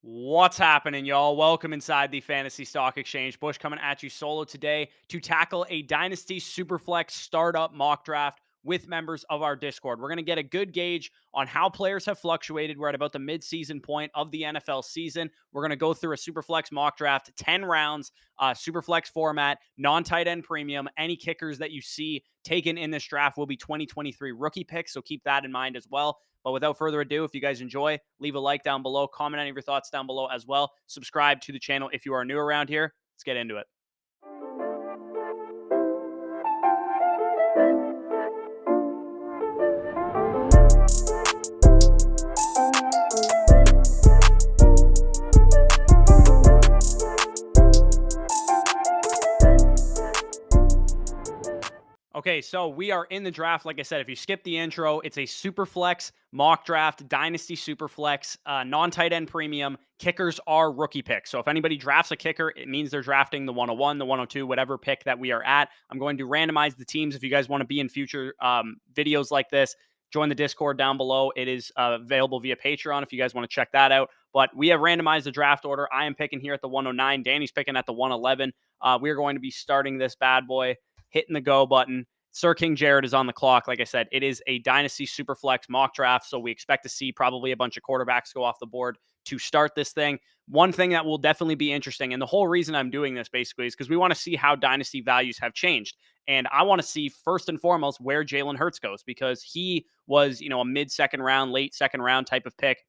What's happening, y'all? Welcome inside the Fantasy Stock Exchange. Bush coming at you solo today to tackle a Dynasty Superflex startup mock draft with members of our Discord. We're going to get a good gauge on how players have fluctuated. We're at about the mid-season point of the NFL season. We're going to go through a Superflex mock draft, 10 rounds, Superflex format, non-tight end premium. Any kickers that you see taken in this draft will be 2023 rookie picks, so keep that in mind as well. But without further ado, if you guys enjoy, leave a like down below, comment any of your thoughts down below as well. Subscribe to the channel if you are new around here. Let's get into it. Okay, so we are in the draft. Like I said, if you skip the intro, it's a Superflex mock draft, Dynasty Superflex, non-tight end premium. Kickers are rookie picks. So if anybody drafts a kicker, it means they're drafting the 101, the 102, whatever pick that we are at. I'm going to randomize the teams. If you guys want to be in future videos like this, join the Discord down below. It is available via Patreon if you guys want to check that out. But we have randomized the draft order. I am picking here at the 109. Danny's picking at the 111. We are going to be starting this bad boy, hitting the go button. Sir King Jared is on the clock. Like I said, it is a Dynasty Superflex mock draft, so we expect to see probably a bunch of quarterbacks go off the board to start this thing. One thing that will definitely be interesting, and the whole reason I'm doing this basically is because we want to see how Dynasty values have changed. And I want to see first and foremost where Jalen Hurts goes, because he was, a mid-second round, late second round type of pick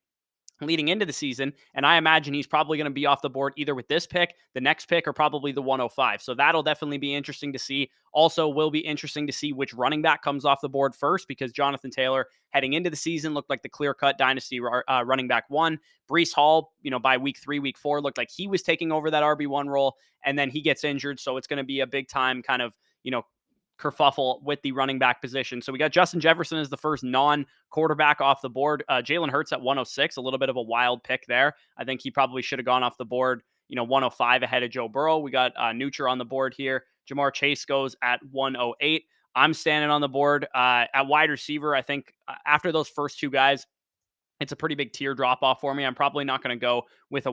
leading into the season. And I imagine he's probably going to be off the board either with this pick, the next pick, or probably the 105. So that'll definitely be interesting to see. Also, will be interesting to see which running back comes off the board first, because Jonathan Taylor heading into the season looked like the clear-cut Dynasty running back one. Breece Hall, by week 3, week 4, looked like he was taking over that RB1 role, and then he gets injured. So it's going to be a big time kind of, kerfuffle with the running back position. So we got Justin Jefferson as the first non-quarterback off the board. Jalen Hurts at 106, a little bit of a wild pick there. I think he probably should have gone off the board, 105 ahead of Joe Burrow. We got Nucher on the board here. Jamar Chase goes at 108. I'm standing on the board at wide receiver. I think after those first two guys, it's a pretty big tier drop off for me. I'm probably not going to go with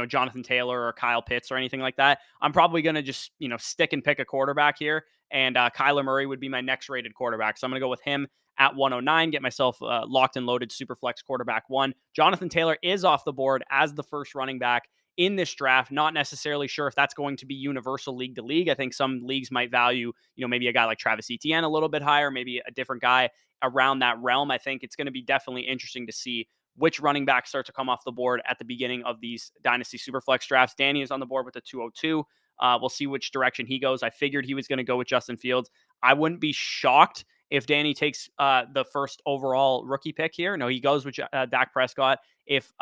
Jonathan Taylor or Kyle Pitts or anything like that. I'm probably going to just, stick and pick a quarterback here. And Kyler Murray would be my next rated quarterback. So I'm going to go with him at 109, get myself locked and loaded Superflex quarterback one. Jonathan Taylor is off the board as the first running back in this draft. Not necessarily sure if that's going to be universal league to league. I think some leagues might value, maybe a guy like Travis Etienne a little bit higher, maybe a different guy around that realm. I think it's going to be definitely interesting to see which running backs start to come off the board at the beginning of these Dynasty Superflex drafts. Danny is on the board with the 202. We'll see which direction he goes. I figured he was going to go with Justin Fields. I wouldn't be shocked if Danny takes the first overall rookie pick here. No, he goes with Dak Prescott. If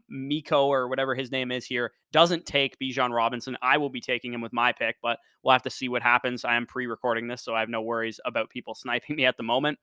Miko or whatever his name is here doesn't take Bijan Robinson, I will be taking him with my pick, but we'll have to see what happens. I am pre-recording this, so I have no worries about people sniping me at the moment.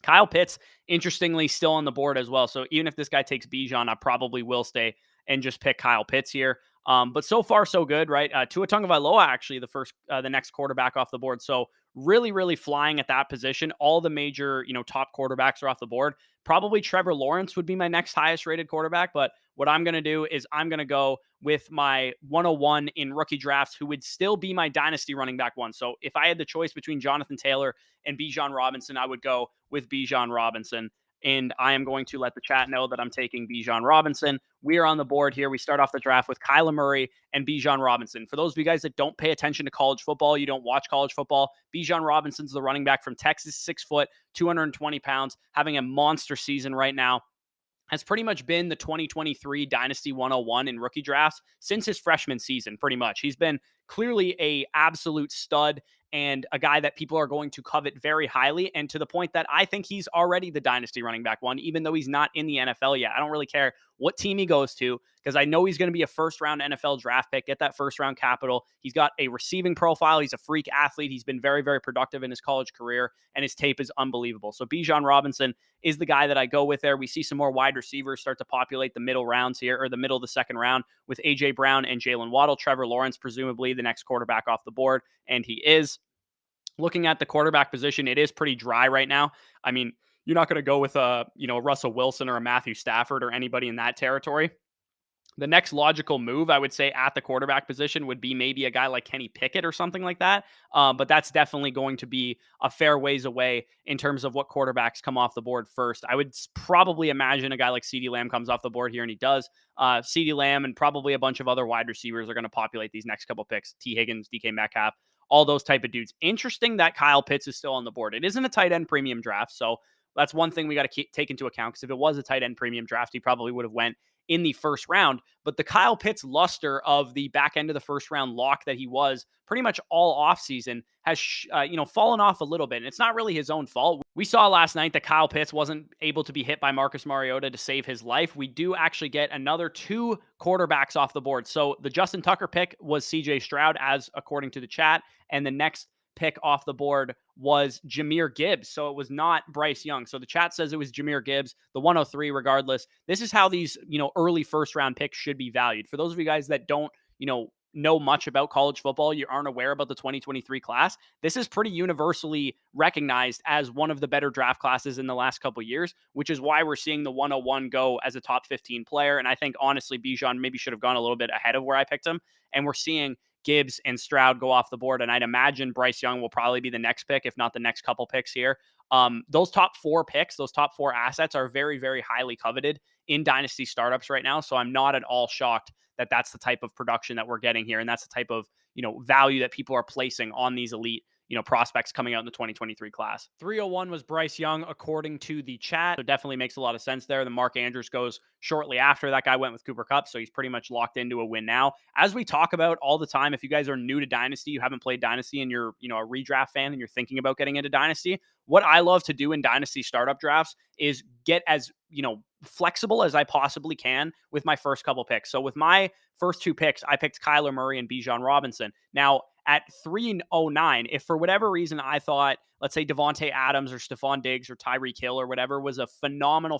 Kyle Pitts, interestingly, still on the board as well. So even if this guy takes Bijan, I probably will stay and just pick Kyle Pitts here. But so far, so good, right? Tua Tagovailoa, actually, the next quarterback off the board. So really, really flying at that position. All the major, top quarterbacks are off the board. Probably Trevor Lawrence would be my next highest rated quarterback. But what I'm going to do is I'm going to go with my 101 in rookie drafts, who would still be my dynasty running back one. So if I had the choice between Jonathan Taylor and Bijan Robinson, I would go with Bijan Robinson. And I am going to let the chat know that I'm taking Bijan Robinson. We are on the board here. We start off the draft with Kyler Murray and Bijan Robinson. For those of you guys that don't pay attention to college football, you don't watch college football, Bijan Robinson's the running back from Texas, 6 foot, 220 pounds, having a monster season right now. Has pretty much been the 2023 Dynasty 101 in rookie drafts since his freshman season, pretty much. He's been clearly a absolute stud and a guy that people are going to covet very highly, and to the point that I think he's already the Dynasty running back one, even though he's not in the NFL yet. I don't really care what team he goes to, because I know he's going to be a first-round NFL draft pick, get that first-round capital. He's got a receiving profile. He's a freak athlete. He's been very, very productive in his college career, and his tape is unbelievable. So Bijan Robinson is the guy that I go with there. We see some more wide receivers start to populate the middle rounds here, or the middle of the second round, with A.J. Brown and Jalen Waddle. Trevor Lawrence, presumably the next quarterback off the board, and he is. Looking at the quarterback position, it is pretty dry right now. I mean, you're not going to go with a Russell Wilson or a Matthew Stafford or anybody in that territory. The next logical move, I would say, at the quarterback position would be maybe a guy like Kenny Pickett or something like that. But that's definitely going to be a fair ways away in terms of what quarterbacks come off the board first. I would probably imagine a guy like CeeDee Lamb comes off the board here, and he does. CeeDee Lamb and probably a bunch of other wide receivers are going to populate these next couple picks. T. Higgins, DK Metcalf, all those type of dudes. Interesting that Kyle Pitts is still on the board. It isn't a tight end premium draft, so that's one thing we got to take into account, because if it was a tight end premium draft, he probably would have went in the first round. But the Kyle Pitts luster of the back end of the first round lock that he was pretty much all offseason has, fallen off a little bit. And it's not really his own fault. We saw last night that Kyle Pitts wasn't able to be hit by Marcus Mariota to save his life. We do actually get another 2 quarterbacks off the board. So the Justin Tucker pick was CJ Stroud, as according to the chat. And the next pick off the board was Jahmyr Gibbs. So it was not Bryce Young. So the chat says it was Jahmyr Gibbs, the 103 regardless. This is how these, early first round picks should be valued. For those of you guys that don't, know much about college football, you aren't aware about the 2023 class, this is pretty universally recognized as one of the better draft classes in the last couple of years, which is why we're seeing the 101 go as a top 15 player. And I think honestly, Bijan maybe should have gone a little bit ahead of where I picked him. And we're seeing Gibbs and Stroud go off the board. And I'd imagine Bryce Young will probably be the next pick, if not the next couple picks here. Those top 4 picks, those top 4 assets are very, very highly coveted in dynasty startups right now. So I'm not at all shocked that that's the type of production that we're getting here. And that's the type of, value that people are placing on these elite, prospects coming out in the 2023 class. 301 was Bryce Young, according to the chat. So definitely makes a lot of sense there. The Mark Andrews goes shortly after. That guy went with Cooper Kupp, so he's pretty much locked into a win now. As we talk about all the time, if you guys are new to Dynasty, you haven't played Dynasty, and you're, a redraft fan and you're thinking about getting into Dynasty, what I love to do in Dynasty startup drafts is get as, flexible as I possibly can with my first couple picks. So with my first 2 picks, I picked Kyler Murray and Bijan Robinson. Now, at 309, if for whatever reason I thought, let's say Devontae Adams or Stephon Diggs or Tyreek Hill or whatever was a phenomenal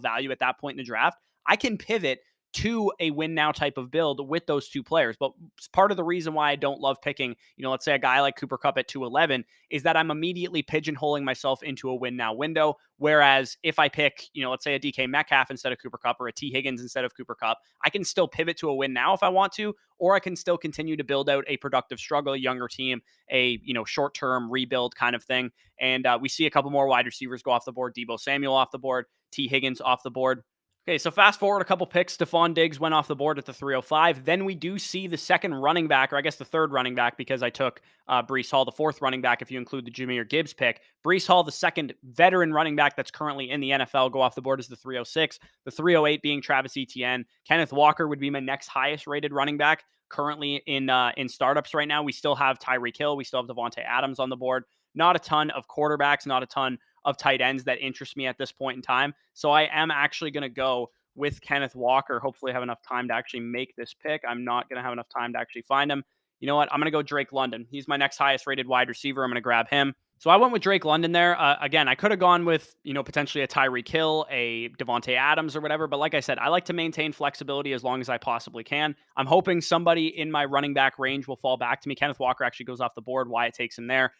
value at that point in the draft, I can pivot to a win now type of build with those 2 players. But part of the reason why I don't love picking, let's say a guy like Cooper Kupp at 211 is that I'm immediately pigeonholing myself into a win now window. Whereas if I pick, let's say a DK Metcalf instead of Cooper Kupp, or a T Higgins instead of Cooper Kupp, I can still pivot to a win now if I want to, or I can still continue to build out a productive struggle, a younger team, a, short-term rebuild kind of thing. And we see a couple more wide receivers go off the board. Deebo Samuel off the board, T Higgins off the board. Okay, so fast forward a couple picks. Stephon Diggs went off the board at the 305. Then we do see the second running back, or I guess the third running back, because I took Breece Hall, the 4th running back, if you include the Jahmyr Gibbs pick. Breece Hall, the second veteran running back that's currently in the NFL, go off the board as the 306. The 308 being Travis Etienne. Kenneth Walker would be my next highest rated running back currently in startups right now. We still have Tyreek Hill. We still have Devontae Adams on the board. Not a ton of quarterbacks, not a ton of tight ends that interest me at this point in time. So I am actually going to go with Kenneth Walker. Hopefully I have enough time to actually make this pick. I'm not going to have enough time to actually find him. You know what? I'm going to go Drake London. He's my next highest rated wide receiver. I'm going to grab him. So I went with Drake London there. Again, I could have gone with, potentially a Tyreek Hill, a Devontae Adams or whatever. But like I said, I like to maintain flexibility as long as I possibly can. I'm hoping somebody in my running back range will fall back to me. Kenneth Walker actually goes off the board. Wyatt takes him there.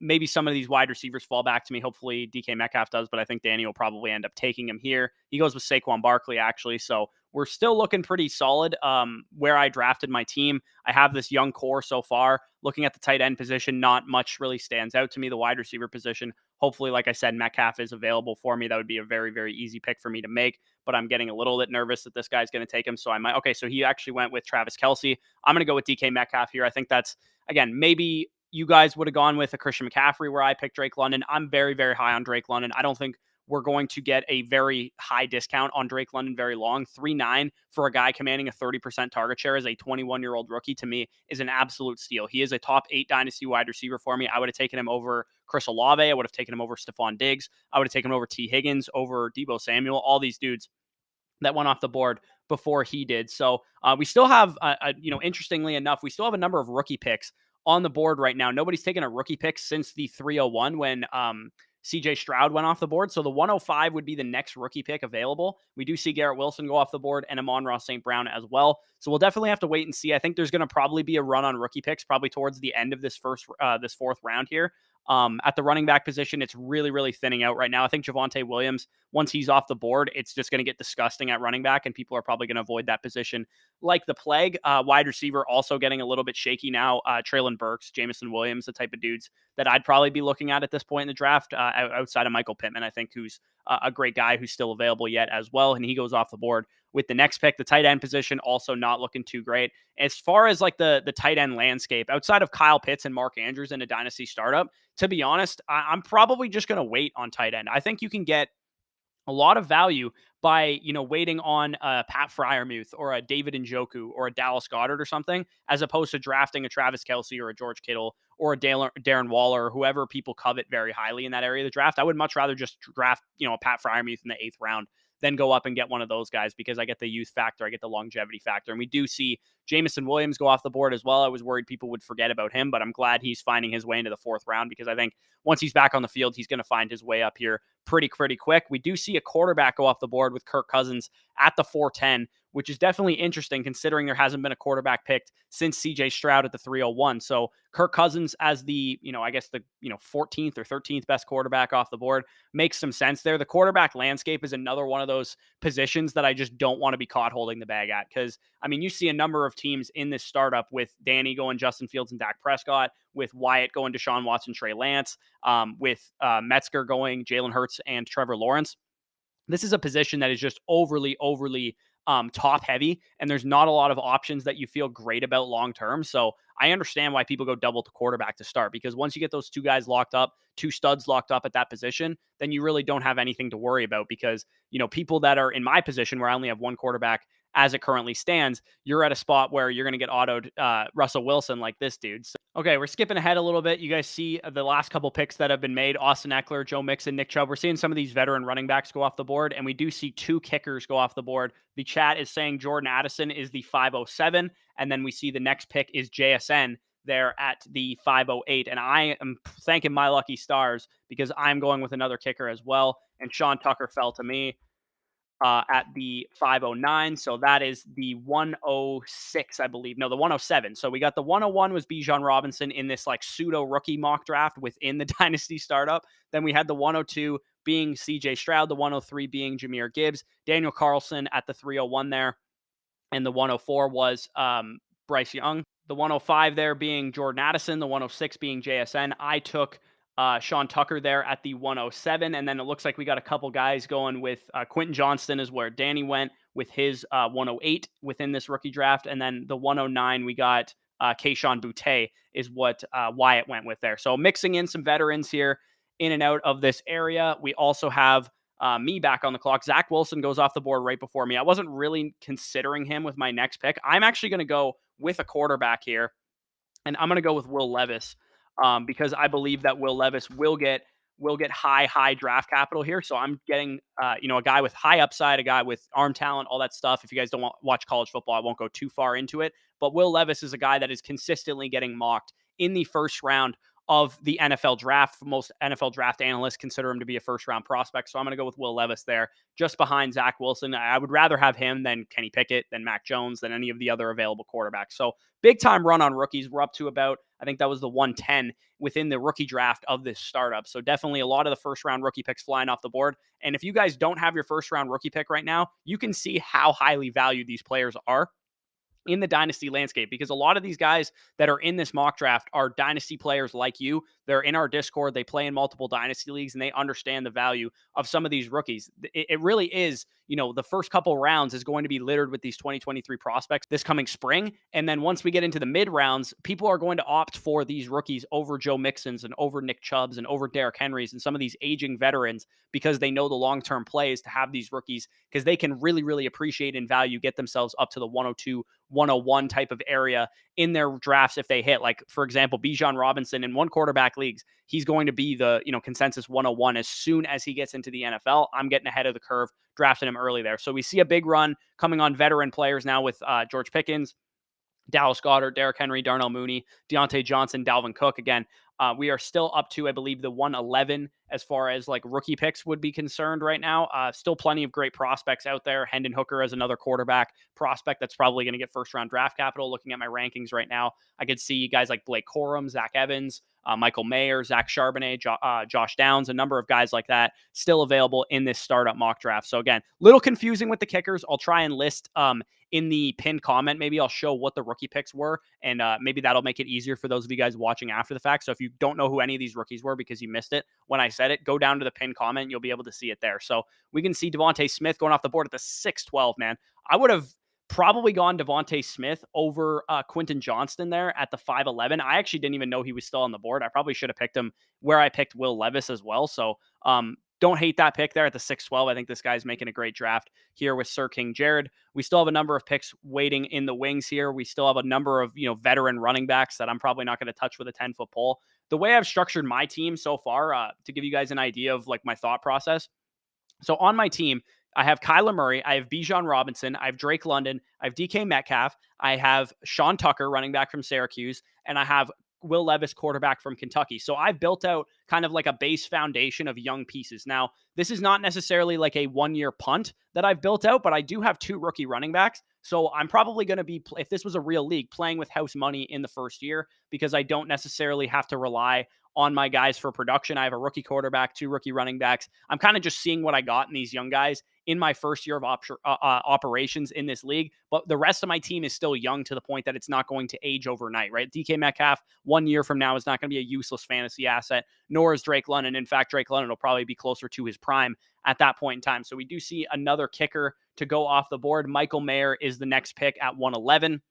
Maybe some of these wide receivers fall back to me. Hopefully DK Metcalf does, but I think Danny will probably end up taking him here. He goes with Saquon Barkley, actually. So we're still looking pretty solid where I drafted my team. I have this young core so far. Looking at the tight end position, not much really stands out to me. The wide receiver position, hopefully, like I said, Metcalf is available for me. That would be a very, very easy pick for me to make, but I'm getting a little bit nervous that this guy's going to take him. So I might, okay, so he actually went with Travis Kelce. I'm going to go with DK Metcalf here. I think that's, again, maybe you guys would have gone with a Christian McCaffrey where I picked Drake London. I'm very, very high on Drake London. I don't think we're going to get a very high discount on Drake London very long. 3.9 for a guy commanding a 30% target share as a 21-year-old rookie, to me, is an absolute steal. He is a top 8 dynasty wide receiver for me. I would have taken him over Chris Olave. I would have taken him over Stephon Diggs. I would have taken him over T. Higgins, over Deebo Samuel, all these dudes that went off the board before he did. So we still have, interestingly enough, we still have a number of rookie picks on the board right now. Nobody's taken a rookie pick since the 301 when CJ Stroud went off the board. So the 105 would be the next rookie pick available. We do see Garrett Wilson go off the board and Amon-Ra St. Brown as well. So we'll definitely have to wait and see. I think there's going to probably be a run on rookie picks probably towards the end of this fourth round here. At the running back position, it's really, really thinning out right now. I think Javonte Williams, once he's off the board, it's just going to get disgusting at running back, and people are probably going to avoid that position like the plague. Wide receiver also getting a little bit shaky now. Traylon Burks, Jameson Williams, the type of dudes that I'd probably be looking at this point in the draft, outside of Michael Pittman, I think, who's a great guy who's still available yet as well, and he goes off the board with the next pick. The tight end position also not looking too great. As far as like the tight end landscape, outside of Kyle Pitts and Mark Andrews in a dynasty startup, to be honest, I'm probably just going to wait on tight end. I think you can get a lot of value by waiting on a Pat Fryermuth or a David Njoku or a Dallas Goedert or something, as opposed to drafting a Travis Kelce or a George Kittle or a Darren Waller or whoever people covet very highly in that area of the draft. I would much rather just draft a Pat Fryermuth in the 8th round than go up and get one of those guys, because I get the youth factor, I get the longevity factor, and we do see Jameson Williams go off the board as well. I was worried people would forget about him, but I'm glad he's finding his way into the 4th round, because I think once he's back on the field, he's going to find his way up here pretty quick. We do see a quarterback go off the board with Kirk Cousins at the 410, which is definitely interesting considering there hasn't been a quarterback picked since CJ Stroud at the 301. So Kirk Cousins as the, I guess the, 14th or 13th best quarterback off the board makes some sense there. The quarterback landscape is another one of those positions that I just don't want to be caught holding the bag at, because you see a number of teams in this startup with Danny going Justin Fields and Dak Prescott, with Wyatt going Deshaun Watson, Trey Lance, with Metzger going Jalen Hurts and Trevor Lawrence. This is a position that is just overly top heavy, and there's not a lot of options that you feel great about long term. So I understand why people go double to quarterback to start, because once you get those two guys locked up, two studs locked up at that position, then you really don't have anything to worry about, because people that are in my position where I only have one quarterback as it currently stands, you're at a spot where you're going to get autoed Russell Wilson like this dude. So, okay, we're skipping ahead a little bit. You guys see the last couple picks that have been made: Austin Eckler, Joe Mixon, Nick Chubb. We're seeing some of these veteran running backs go off the board, and we do see 2 kickers go off the board. The chat is saying Jordan Addison is the 507, and then we see the next pick is JSN there at the 508. And I am thanking my lucky stars, because I'm going with another kicker as well. And Sean Tucker fell to me at the 509. So that is the 106, I believe. No, the 107. So we got the 101 was Bijan Robinson in this like pseudo rookie mock draft within the Dynasty startup. Then we had the 102 being CJ Stroud, the 103 being Jahmyr Gibbs, Daniel Carlson at the 301 there. And the 104 was Bryce Young. The 105 there being Jordan Addison, the 106 being JSN. I took Sean Tucker there at the 107. And then it looks like we got a couple guys going with Quentin Johnston is where Danny went with his 108 within this rookie draft. And then the 109, we got Kayshon Boutte is what Wyatt went with there. So mixing in some veterans here in and out of this area. We also have me back on the clock. Zach Wilson goes off the board right before me. I wasn't really considering him with my next pick. I'm actually going to go with a quarterback here, and I'm going to go with Will Levis, because I believe that Will Levis will get high draft capital here. So I'm getting a guy with high upside, a guy with arm talent, all that stuff. If you guys don't watch college football, I won't go too far into it. But Will Levis is a guy that is consistently getting mocked in the first round of the NFL draft. Most NFL draft analysts consider him to be a first-round prospect. So I'm going to go with Will Levis there, just behind Zach Wilson. I would rather have him than Kenny Pickett, than Mac Jones, than any of the other available quarterbacks. So big-time run on rookies. We're up to about, I think that was the 110 within the rookie draft of this startup. So definitely a lot of the first-round rookie picks flying off the board. And if you guys don't have your first-round rookie pick right now, you can see how highly valued these players are in the dynasty landscape, because a lot of these guys that are in this mock draft are dynasty players like you. They're in our Discord. They play in multiple dynasty leagues, and they understand the value of some of these rookies. It really is, the first couple rounds is going to be littered with these 2023 prospects this coming spring. And then once we get into the mid rounds, people are going to opt for these rookies over Joe Mixons and over Nick Chubbs and over Derrick Henrys and some of these aging veterans, because they know the long-term plays to have these rookies, because they can really appreciate and value, get themselves up to the 102, 101 type of area in their drafts if they hit. Like, for example, Bijan Robinson in one quarterback leagues, he's going to be the consensus 101 as soon as he gets into the NFL. I'm getting ahead of the curve, drafting him early there. So we see a big run coming on veteran players now with George Pickens, Dallas Goedert, Derrick Henry, Darnell Mooney, Deontay Johnson, Dalvin Cook. Again, we are still up to, I believe, the 111 as far as like rookie picks would be concerned right now. Still plenty of great prospects out there. Hendon Hooker as another quarterback prospect that's probably going to get first round draft capital. Looking at my rankings right now, I could see guys like Blake Corum, Zach Evans, Michael Mayer, Zach Charbonnet, Josh Downs, a number of guys like that still available in this startup mock draft. So again, little confusing with the kickers. I'll try and list in the pinned comment. Maybe I'll show what the rookie picks were, and maybe that'll make it easier for those of you guys watching after the fact. So if you don't know who any of these rookies were because you missed it when I said it, go down to the pinned comment. You'll be able to see it there. So we can see Devontae Smith going off the board at the 6-12, man. I would have probably gone Devontae Smith over Quentin Johnston there at the 5-11. I actually didn't even know he was still on the board. I probably should have picked him where I picked Will Levis as well. So don't hate that pick there at the 6-12. I think this guy's making a great draft here with Sir King Jared. We still have a number of picks waiting in the wings here. We still have a number of, veteran running backs that I'm probably not going to touch with a 10-foot pole. The way I've structured my team so far, to give you guys an idea of like my thought process. So on my team, I have Kyler Murray, I have Bijan Robinson, I have Drake London, I have DK Metcalf, I have Sean Tucker, running back from Syracuse, and I have Will Levis, quarterback from Kentucky. So I've built out kind of like a base foundation of young pieces. Now, this is not necessarily like a one-year punt that I've built out, but I do have 2 rookie running backs. So I'm probably going to be, if this was a real league, playing with house money in the first year because I don't necessarily have to rely on my guys for production. I have a rookie quarterback, 2 rookie running backs. I'm kind of just seeing what I got in these young guys in my first year of operations in this league. But the rest of my team is still young to the point that it's not going to age overnight, right? DK Metcalf, 1 year from now, is not going to be a useless fantasy asset, nor is Drake London. In fact, Drake London will probably be closer to his prime at that point in time. So we do see another kicker to go off the board. Michael Mayer is the next pick at 111.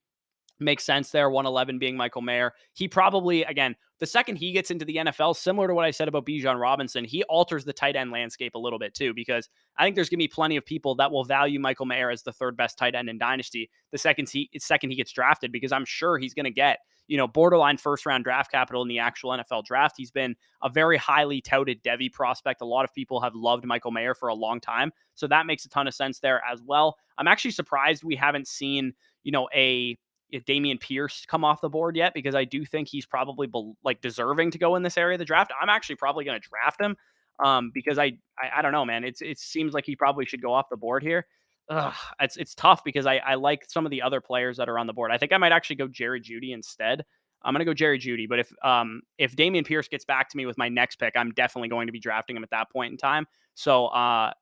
Makes sense there. 111 being Michael Mayer. He probably, again, the second he gets into the NFL, similar to what I said about Bijan Robinson, he alters the tight end landscape a little bit too, because I think there's going to be plenty of people that will value Michael Mayer as the 3rd best tight end in Dynasty the second he gets drafted, because I'm sure he's going to get, borderline first round draft capital in the actual NFL draft. He's been a very highly touted Devy prospect. A lot of people have loved Michael Mayer for a long time. So that makes a ton of sense there as well. I'm actually surprised we haven't seen, Dameon Pierce come off the board yet, because I do think he's probably deserving to go in this area of the draft. I'm actually probably going to draft him because I don't know, man. It seems like he probably should go off the board here. It's tough because I like some of the other players that are on the board. I think I might actually go Jerry Jeudy instead. I'm going to go Jerry Jeudy, but if Dameon Pierce gets back to me with my next pick, I'm definitely going to be drafting him at that point in time. So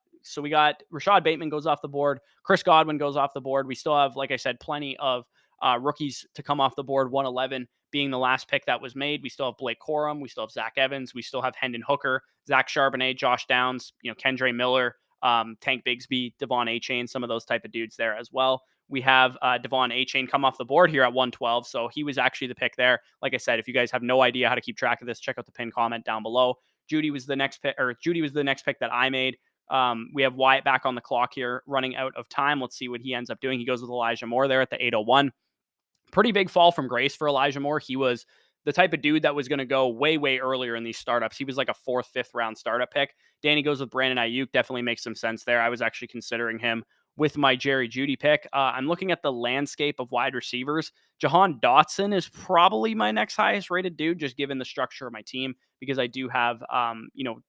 we got Rashad Bateman goes off the board. Chris Godwin goes off the board. We still have, like I said, plenty of rookies to come off the board. 111 being the last pick that was made. We still have Blake Corum. We still have Zach Evans. We still have Hendon Hooker, Zach Charbonnet, Josh Downs, Kendre Miller, Tank Bigsby, Devon Achane, some of those type of dudes there as well. We have Devon Achane come off the board here at 112. So he was actually the pick there. Like I said, if you guys have no idea how to keep track of this, check out the pinned comment down below. Jeudy was the next pick that I made. We have Wyatt back on the clock here, running out of time. Let's see what he ends up doing. He goes with Elijah Moore there at the 801. Pretty big fall from grace for Elijah Moore. He was the type of dude that was going to go way, way earlier in these startups. He was like a 4th, 5th round startup pick. Danny goes with Brandon Ayuk. Definitely makes some sense there. I was actually considering him with my Jerry Jeudy pick. I'm looking at the landscape of wide receivers. Jahan Dotson is probably my next highest rated dude, just given the structure of my team, because I do have,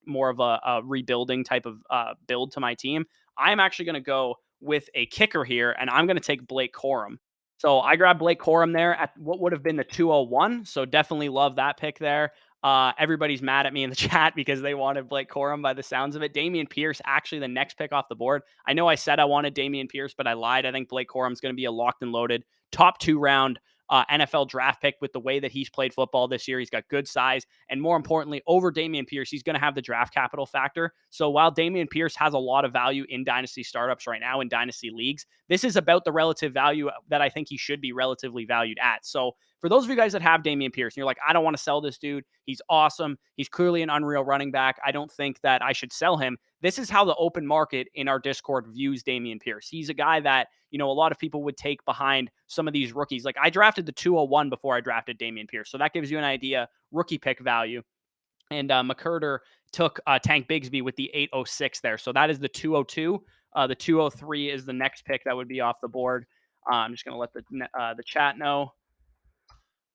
more of a rebuilding type of build to my team. I'm actually going to go with a kicker here, and I'm going to take Blake Corum. So I grabbed Blake Corum there at what would have been the 201. So definitely love that pick there. Everybody's mad at me in the chat because they wanted Blake Corum by the sounds of it. Dameon Pierce, actually the next pick off the board. I know I said I wanted Dameon Pierce, but I lied. I think Blake Corum's going to be a locked and loaded top 2 round NFL draft pick with the way that he's played football this year. He's got good size. And more importantly, over Dameon Pierce, he's going to have the draft capital factor. So while Dameon Pierce has a lot of value in dynasty startups right now, in dynasty leagues, this is about the relative value that I think he should be relatively valued at. So for those of you guys that have Dameon Pierce, and you're like, I don't want to sell this dude. He's awesome. He's clearly an unreal running back. I don't think that I should sell him. This is how the open market in our Discord views Dameon Pierce. He's a guy that, a lot of people would take behind some of these rookies. Like I drafted the 201 before I drafted Dameon Pierce. So that gives you an idea, rookie pick value. And McCurder took Tank Bigsby with the 806 there. So that is the 202. The 203 is the next pick that would be off the board. I'm just going to let the chat know.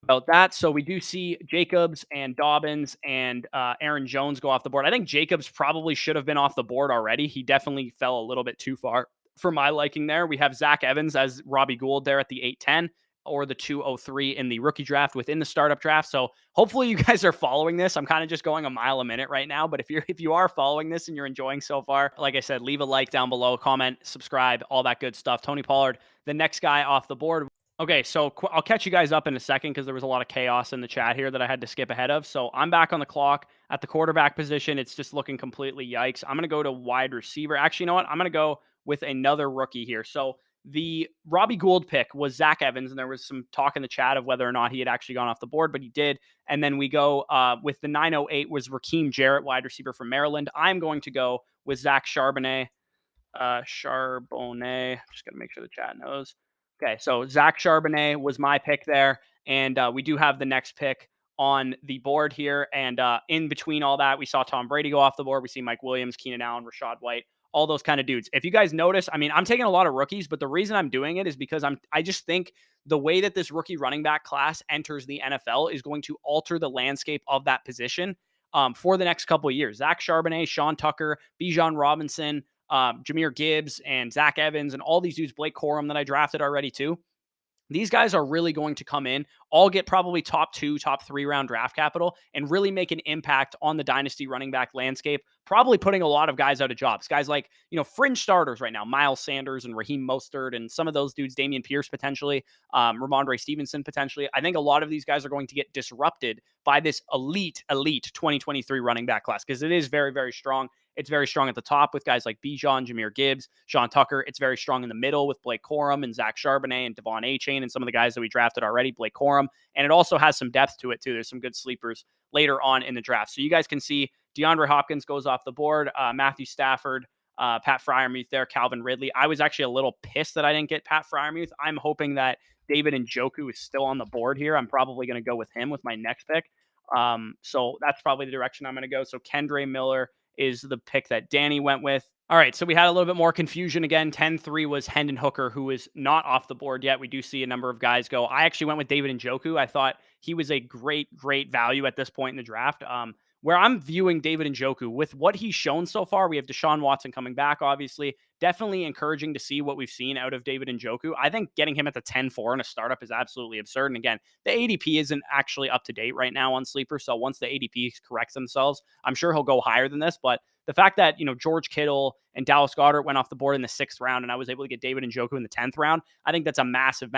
about that. So we do see Jacobs and Dobbins and Aaron Jones go off the board. I think Jacobs probably should have been off the board already. He definitely fell a little bit too far for my liking there. We have Zach Evans as Robbie Gould there at the 810 or the 203 in the rookie draft within the startup draft. So hopefully you guys are following this. I'm kind of just going a mile a minute right now, but if you are following this and you're enjoying so far, like I said, leave a like down below, comment, subscribe, all that good stuff. Tony Pollard, the next guy off the board. Okay, so I'll catch you guys up in a second because there was a lot of chaos in the chat here that I had to skip ahead of. So I'm back on the clock at the quarterback position. It's just looking completely yikes. I'm going to go to wide receiver. Actually, you know what? I'm going to go with another rookie here. So the Robbie Gould pick was Zach Evans, and there was some talk in the chat of whether or not he had actually gone off the board, but he did. And then we go with the 908 was Raheem Jarrett, wide receiver from Maryland. I'm going to go with Zach Charbonnet. Charbonnet. Just got to make sure the chat knows. Okay, so Zach Charbonnet was my pick there, and we do have the next pick on the board here. And in between all that, we saw Tom Brady go off the board. We see Mike Williams, Keenan Allen, Rashad White, all those kind of dudes. If you guys notice, I mean, I'm taking a lot of rookies, but the reason I'm doing it is because I just think the way that this rookie running back class enters the NFL is going to alter the landscape of that position for the next couple of years. Zach Charbonnet, Sean Tucker, Bijan Robinson, Jahmyr Gibbs and Zach Evans and all these dudes, Blake Corum that I drafted already too. These guys are really going to come in, all get probably top 2, top 3 round draft capital, and really make an impact on the dynasty running back landscape, probably putting a lot of guys out of jobs. Guys like, fringe starters right now, Miles Sanders and Raheem Mostert and some of those dudes, Dameon Pierce potentially, Ramondre Stevenson potentially. I think a lot of these guys are going to get disrupted by this elite 2023 running back class because it is very, very strong. It's very strong at the top with guys like Bijan, Jahmyr Gibbs, Sean Tucker. It's very strong in the middle with Blake Corum and Zach Charbonnet and Devon Achane and some of the guys that we drafted already, Blake Corum. And it also has some depth to it, too. There's some good sleepers later on in the draft. So you guys can see DeAndre Hopkins goes off the board, Matthew Stafford, Pat Freiermuth there, Calvin Ridley. I was actually a little pissed that I didn't get Pat Freiermuth. I'm hoping that David Njoku is still on the board here. I'm probably going to go with him with my next pick. So that's probably the direction I'm going to go. So Kendre Miller is the pick that Danny went with. All right, so we had a little bit more confusion again. 10-3 was Hendon Hooker, who is not off the board yet. We do see a number of guys go. I actually went with David Njoku. I thought he was a great value at this point in the draft. Where I'm viewing David Njoku with what he's shown so far, we have Deshaun Watson coming back, obviously. Definitely encouraging to see what we've seen out of David Njoku. I think getting him at the 10-4 in a startup is absolutely absurd. And again, the ADP isn't actually up to date right now on Sleeper. So once the ADP corrects themselves, I'm sure he'll go higher than this. But the fact that, George Kittle and Dallas Goedert went off the board in the 6th round and I was able to get David Njoku in the 10th round, I think that's a massive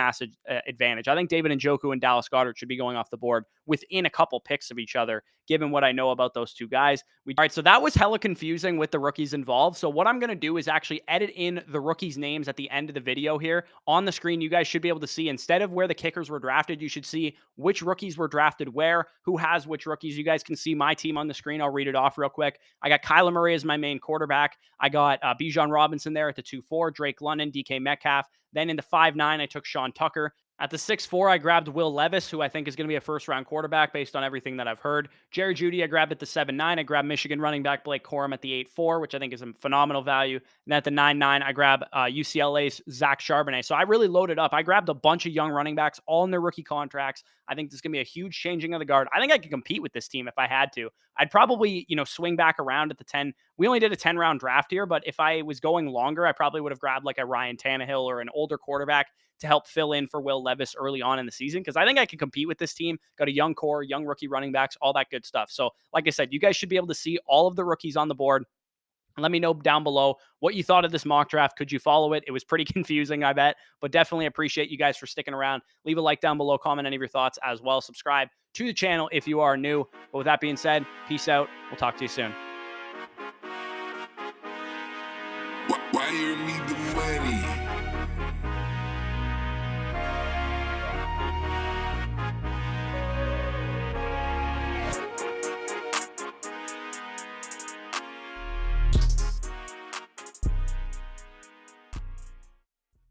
advantage. I think David Njoku and Dallas Goedert should be going off the board within a couple picks of each other, given what I know about those two guys. All right, so that was hella confusing with the rookies involved. So what I'm going to do is actually edit in the rookies' names at the end of the video here. On the screen, you guys should be able to see, instead of where the kickers were drafted, you should see which rookies were drafted where, who has which rookies. You guys can see my team on the screen. I'll read it off real quick. I got Kyler Murray as my main quarterback. I got Bijan Robinson there at the 2-4, Drake London, DK Metcalf. Then in the 5-9, I took Sean Tucker. At the 6-4, I grabbed Will Levis, who I think is going to be a first-round quarterback based on everything that I've heard. Jerry Jeudy, I grabbed at the 7-9. I grabbed Michigan running back Blake Corum at the 8-4, which I think is a phenomenal value. And at the 9-9, I grabbed UCLA's Zach Charbonnet. So I really loaded up. I grabbed a bunch of young running backs, all in their rookie contracts. I think there's going to be a huge changing of the guard. I think I could compete with this team if I had to. I'd probably, swing back around at the 10. We only did a 10-round draft here, but if I was going longer, I probably would have grabbed like a Ryan Tannehill or an older quarterback to help fill in for Will Levis early on in the season, because I think I can compete with this team. Got a young core, young rookie running backs, all that good stuff. So like I said, you guys should be able to see all of the rookies on the board. Let me know down below what you thought of this mock draft. Could you follow it? It was pretty confusing, I bet, but definitely appreciate you guys for sticking around. Leave a like down below, comment any of your thoughts as well. Subscribe to the channel if you are new. But with that being said, peace out. We'll talk to you soon. Why you